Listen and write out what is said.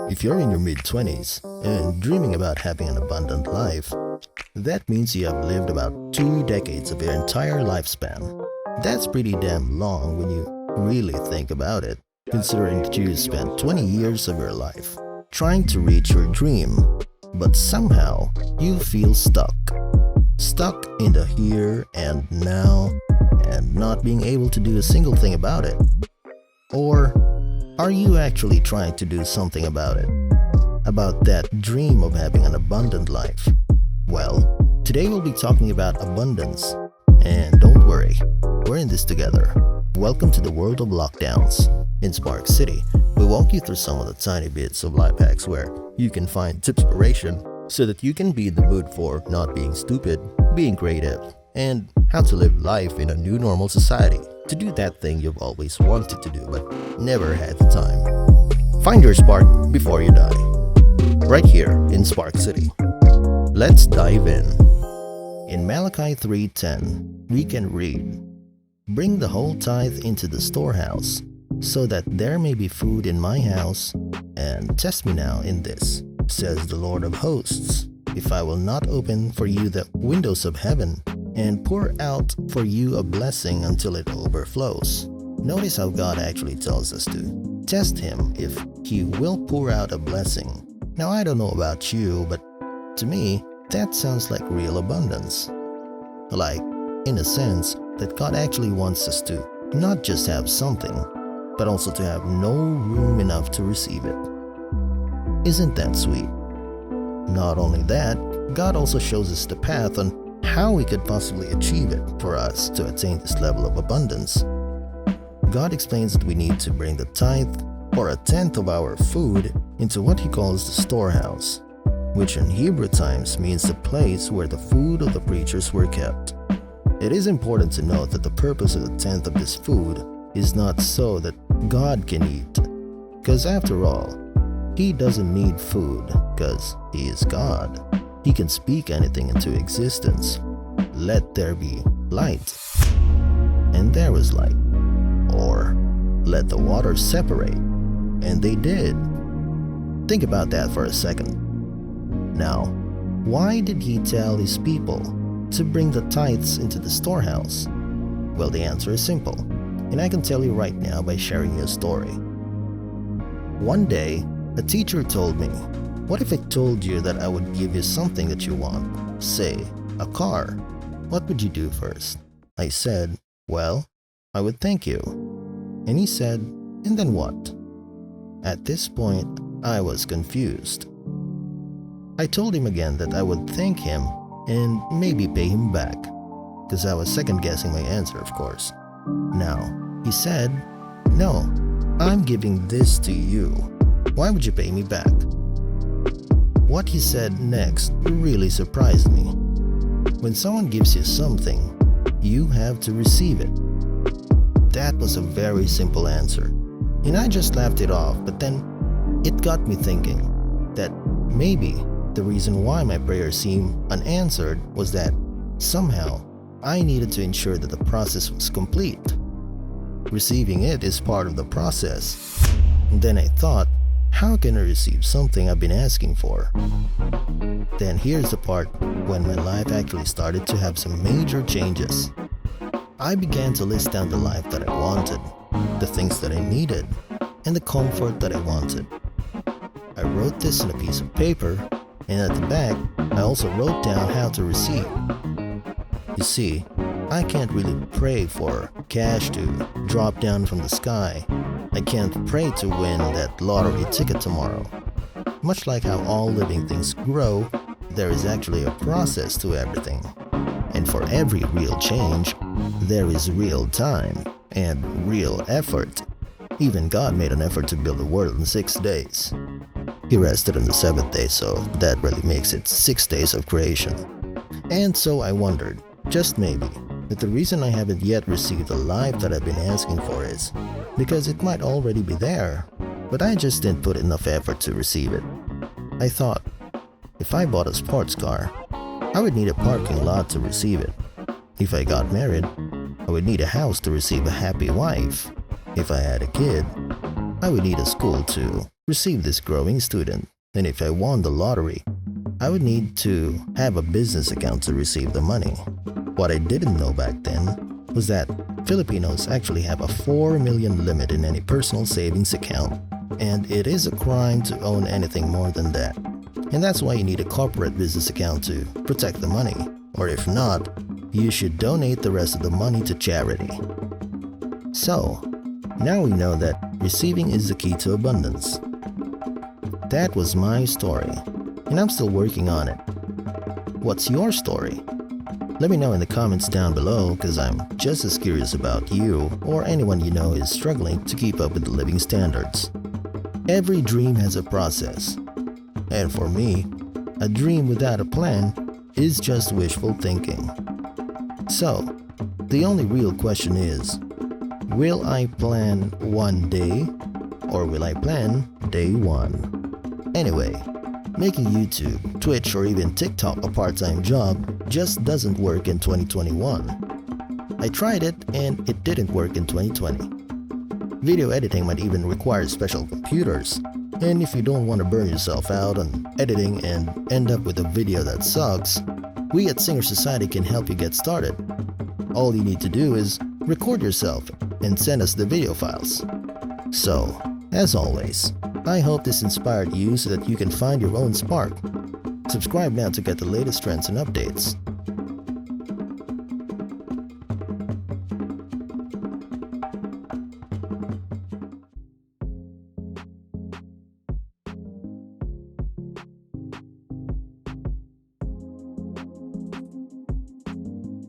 If you're in your mid-20s and dreaming about having an abundant life, that means you have lived about 2 decades of your entire lifespan. That's pretty damn long when you really think about it, considering that you spent 20 years of your life trying to reach your dream, but somehow you feel stuck. Stuck in the here and now and not being able to do a single thing about it. Or are you actually trying to do something about it? About that dream of having an abundant life? Well, today we'll be talking about abundance. And don't worry, we're in this together. Welcome to the world of lockdowns. In Spark City, we walk you through some of the tiny bits of life hacks where you can find tipspiration so that you can be in the mood for not being stupid, being creative, and how to live life in a new normal society. To do that thing you've always wanted to do but never had the time. Find your spark before you die. Right here in Spark City. Let's dive in. In Malachi 3:10, we can read, "Bring the whole tithe into the storehouse, so that there may be food in my house, and test me now in this, says the Lord of hosts, if I will not open for you the windows of heaven, and pour out for you a blessing until it overflows." Notice how God actually tells us to test Him if He will pour out a blessing. Now I don't know about you, but to me, that sounds like real abundance. Like, in a sense, that God actually wants us to not just have something, but also to have no room enough to receive it. Isn't that sweet? Not only that, God also shows us the path on how we could possibly achieve it for us to attain this level of abundance. God explains that we need to bring the tithe, or a tenth of our food, into what He calls the storehouse, which in Hebrew times means the place where the food of the preachers were kept. It is important to note that the purpose of the tenth of this food is not so that God can eat, because after all, He doesn't need food because He is God. He can speak anything into existence. Let there be light. And there was light. Or let the waters separate. And they did. Think about that for a second. Now, why did He tell His people to bring the tithes into the storehouse? Well, the answer is simple. And I can tell you right now by sharing you a story. One day, a teacher told me, "What if I told you that I would give you something that you want? Say, a car. What would you do first?" I said, "Well, I would thank you." And he said, "And then what?" At this point, I was confused. I told him again that I would thank him and maybe pay him back, because I was second-guessing my answer, of course. Now, he said, "No, I'm giving this to you. Why would you pay me back?" What he said next really surprised me. When someone gives you something, you have to receive it. That was a very simple answer, and I just laughed it off, but then it got me thinking that maybe the reason why my prayers seemed unanswered was that somehow I needed to ensure that the process was complete. Receiving it is part of the process. And then I thought, how can I receive something I've been asking for? Then here's the part when my life actually started to have some major changes. I began to list down the life that I wanted, the things that I needed, and the comfort that I wanted. I wrote this on a piece of paper, and at the back, I also wrote down how to receive. You see, I can't really pray for cash to drop down from the sky. I can't pray to win that lottery ticket tomorrow. Much like how all living things grow, there is actually a process to everything. And for every real change, there is real time and real effort. Even God made an effort to build the world in 6 days. He rested on the seventh day, so that really makes it 6 days of creation. And so I wondered, just maybe, that the reason I haven't yet received the life that I've been asking for is because it might already be there, but I just didn't put enough effort to receive it. I thought, if I bought a sports car, I would need a parking lot to receive it. If I got married, I would need a house to receive a happy wife. If I had a kid, I would need a school to receive this growing student, and if I won the lottery, I would need to have a business account to receive the money. What I didn't know back then was that Filipinos actually have a 4 million limit in any personal savings account, and it is a crime to own anything more than that. And that's why you need a corporate business account to protect the money, or if not, you should donate the rest of the money to charity. So, now we know that receiving is the key to abundance. That was my story, and I'm still working on it. What's your story? Let me know in the comments down below, because I'm just as curious about you or anyone you know is struggling to keep up with the living standards. Every dream has a process, and for me, a dream without a plan is just wishful thinking. So, the only real question is, will I plan one day, or will I plan day one? Anyway, making YouTube, Twitch, or even TikTok a part-time job just doesn't work in 2021. I tried it and it didn't work in 2020. Video editing might even require special computers, and if you don't want to burn yourself out on editing and end up with a video that sucks, we at Singer Society can help you get started. All you need to do is record yourself and send us the video files. So, as always, I hope this inspired you so that you can find your own spark. Subscribe now to get the latest trends and updates.